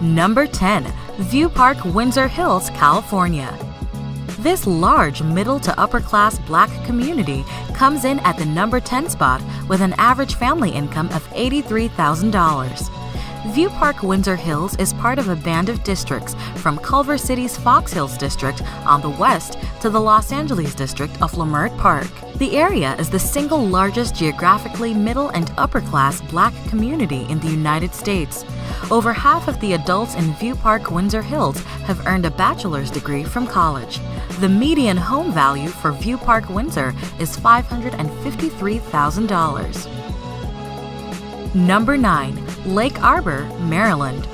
Number 10. View Park, Windsor Hills, California. This large middle to upper class Black community comes in at the number 10 spot with an average family income of $83,000. View Park, Windsor Hills is part of a band of districts from Culver City's Fox Hills district on the west to the Los Angeles district of Leimert Park. The area is the single largest geographically middle and upper class Black community in the United States. Over half of the adults in View Park, Windsor Hills have earned a bachelor's degree from college. The median home value for View Park, Windsor is $553,000. Number 9. Lake Arbor, Maryland.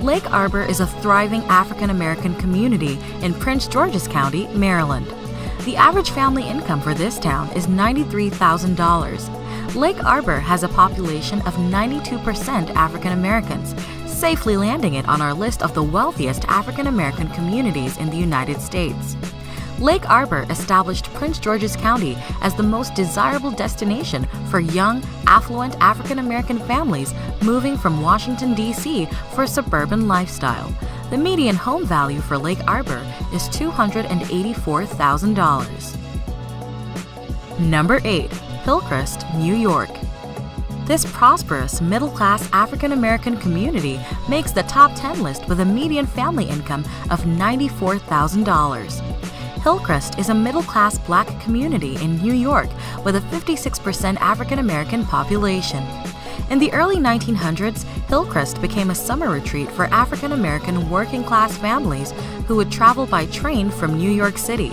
Lake Arbor is a thriving African American community in Prince George's County, Maryland. The average family income for this town is $93,000. Lake Arbor has a population of 92% African Americans, safely landing it on our list of the wealthiest African American communities in the United States. Lake Arbor established Prince George's County as the most desirable destination for young, affluent African American families moving from Washington, D.C. for a suburban lifestyle. The median home value for Lake Arbor is $284,000. Number 8. Hillcrest, New York. This prosperous, middle-class African American community makes the top 10 list with a median family income of $94,000. Hillcrest is a middle-class Black community in New York with a 56% African American population. In the early 1900s, Hillcrest became a summer retreat for African American working-class families who would travel by train from New York City.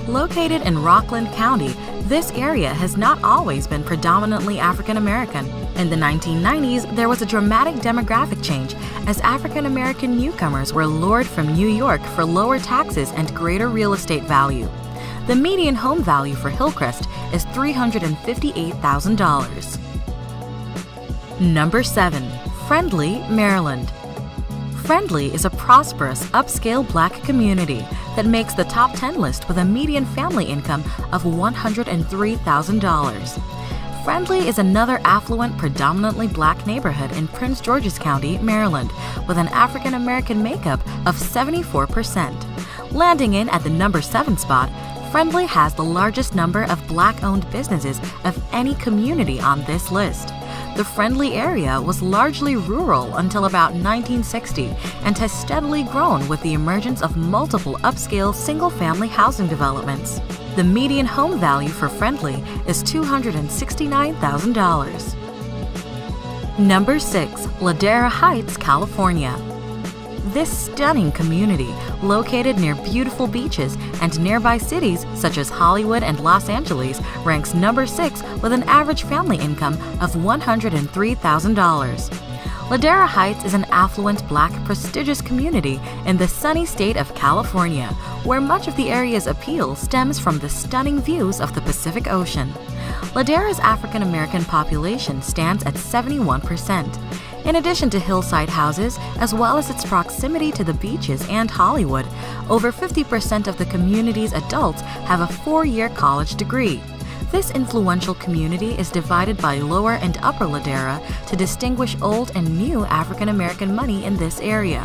Located in Rockland County, this area has not always been predominantly African American. In the 1990s, there was a dramatic demographic change as African American newcomers were lured from New York for lower taxes and greater real estate value. The median home value for Hillcrest is $358,000. Number 7. Friendly, Maryland. Friendly is a prosperous, upscale Black community that makes the top 10 list with a median family income of $103,000. Friendly is another affluent, predominantly Black neighborhood in Prince George's County, Maryland, with an African American makeup of 74%. Landing in at the number 7 spot, Friendly has the largest number of Black-owned businesses of any community on this list. The Friendly area was largely rural until about 1960 and has steadily grown with the emergence of multiple upscale single-family housing developments. The median home value for Friendly is $269,000. Number 6. Ladera Heights, California. This stunning community, located near beautiful beaches and nearby cities such as Hollywood and Los Angeles, ranks number 6 with an average family income of $103,000. Ladera Heights is an affluent Black prestigious community in the sunny state of California, where much of the area's appeal stems from the stunning views of the Pacific Ocean. Ladera's African American population stands at 71%. In addition to hillside houses, as well as its proximity to the beaches and Hollywood, over 50% of the community's adults have a 4-year college degree. This influential community is divided by Lower and Upper Ladera to distinguish old and new African American money in this area.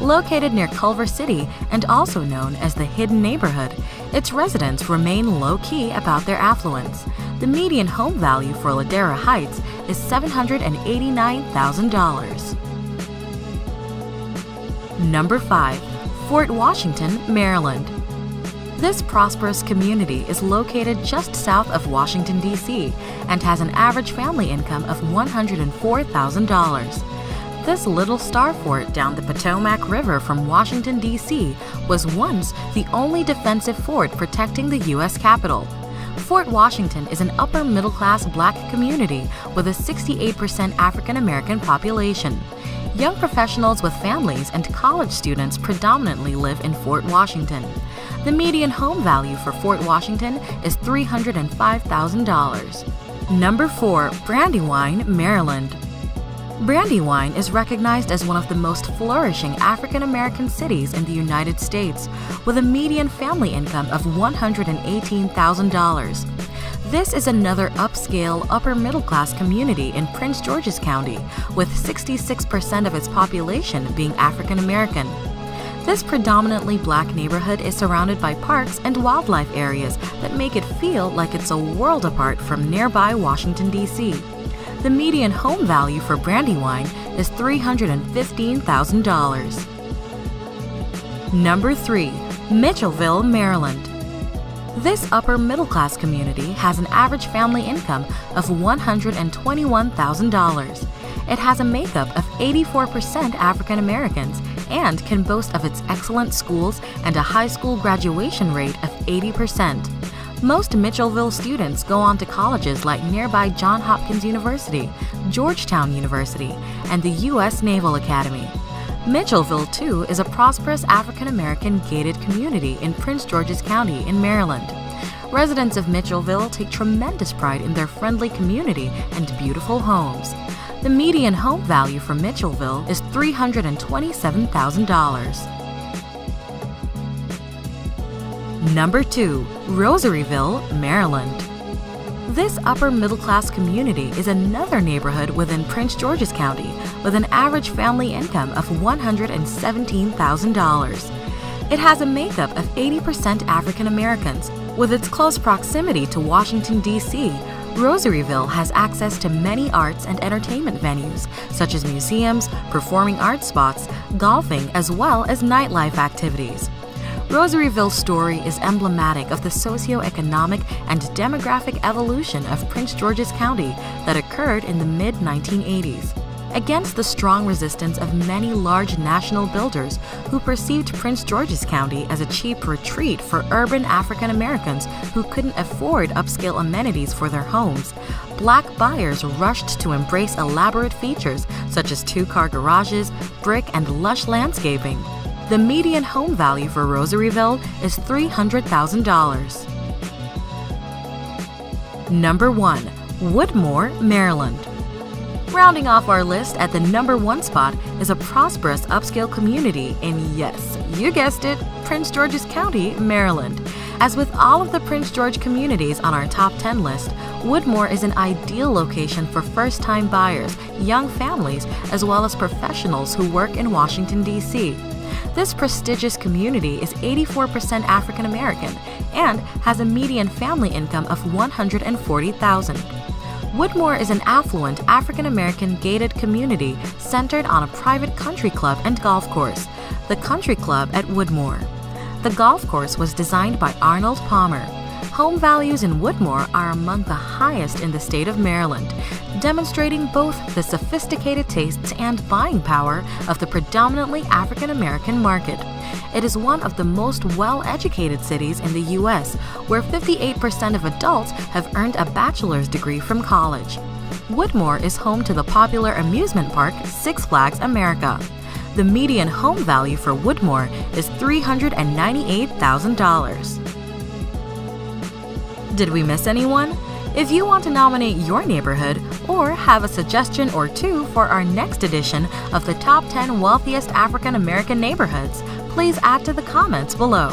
Located near Culver City and also known as the Hidden Neighborhood, its residents remain low-key about their affluence. The median home value for Ladera Heights is $789,000. Number 5. Fort Washington, Maryland. This prosperous community is located just south of Washington, D.C. and has an average family income of $104,000. This little star fort down the Potomac River from Washington, D.C. was once the only defensive fort protecting the U.S. Capitol. Fort Washington is an upper middle-class Black community with a 68% African American population. Young professionals with families and college students predominantly live in Fort Washington. The median home value for Fort Washington is $305,000. Number 4. Brandywine, Maryland. Brandywine is recognized as one of the most flourishing African American cities in the United States, with a median family income of $118,000. This is another upscale, upper-middle-class community in Prince George's County, with 66% of its population being African American. This predominantly black neighborhood is surrounded by parks and wildlife areas that make it feel like it's a world apart from nearby Washington, D.C. The median home value for Brandywine is $315,000. Number 3. Mitchellville, Maryland. This upper-middle-class community has an average family income of $121,000. It has a makeup of 84% African Americans and can boast of its excellent schools and a high school graduation rate of 80%. Most Mitchellville students go on to colleges like nearby Johns Hopkins University, Georgetown University, and the U.S. Naval Academy. Mitchellville, too, is a prosperous African-American gated community in Prince George's County in Maryland. Residents of Mitchellville take tremendous pride in their friendly community and beautiful homes. The median home value for Mitchellville is $327,000. Number 2. Rosaryville, Maryland. This upper-middle-class community is another neighborhood within Prince George's County with an average family income of $117,000. It has a makeup of 80% African Americans. With its close proximity to Washington, D.C., Rosaryville has access to many arts and entertainment venues, such as museums, performing arts spots, golfing, as well as nightlife activities. Rosaryville's story is emblematic of the socioeconomic and demographic evolution of Prince George's County that occurred in the mid-1980s. Against the strong resistance of many large national builders who perceived Prince George's County as a cheap retreat for urban African Americans who couldn't afford upscale amenities for their homes, black buyers rushed to embrace elaborate features such as two-car garages, brick, and lush landscaping. The median home value for Rosaryville is $300,000. Number 1. Woodmore, Maryland. Rounding off our list at the number 1 spot is a prosperous upscale community in, yes, you guessed it, Prince George's County, Maryland. As with all of the Prince George communities on our top 10 list, Woodmore is an ideal location for first-time buyers, young families, as well as professionals who work in Washington, D.C. This prestigious community is 84% African American and has a median family income of $140,000. Woodmore is an affluent African American gated community centered on a private country club and golf course, the Country Club at Woodmore. The golf course was designed by Arnold Palmer. Home values in Woodmore are among the highest in the state of Maryland, demonstrating both the sophisticated tastes and buying power of the predominantly African American market. It is one of the most well-educated cities in the U.S., where 58% of adults have earned a bachelor's degree from college. Woodmore is home to the popular amusement park Six Flags America. The median home value for Woodmore is $398,000. Did we miss anyone? If you want to nominate your neighborhood or have a suggestion or two for our next edition of the Top 10 Wealthiest African American Neighborhoods, please add to the comments below.